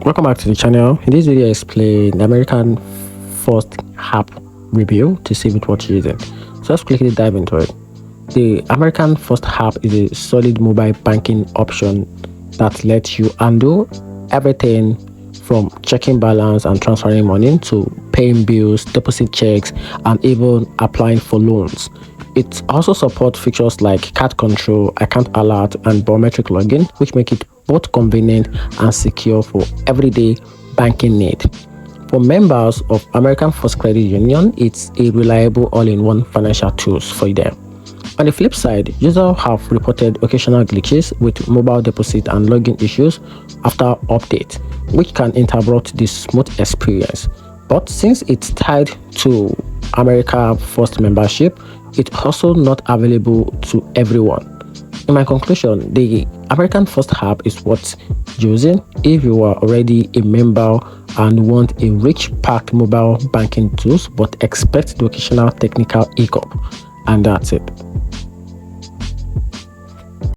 Welcome back to the channel. In this video I explain the American First app review to see with what you're using. So let's quickly dive into it. The American First app is a solid mobile banking option that lets you undo everything from checking balance and transferring money to paying bills, deposit checks, and even applying for loans. It also supports features like card control, account alert, and biometric login, which make it both convenient and secure for everyday banking need. For members of American First Credit Union, it's a reliable all-in-one financial tools for them. On the flip side, users have reported occasional glitches with mobile deposit and login issues after update, which can interrupt the smooth experience. But since it's tied to America First membership, it's also not available to everyone. In my conclusion, the American First app is worth using if you are already a member and want a rich packed mobile banking tools but expect the occasional technical hiccup. And that's it.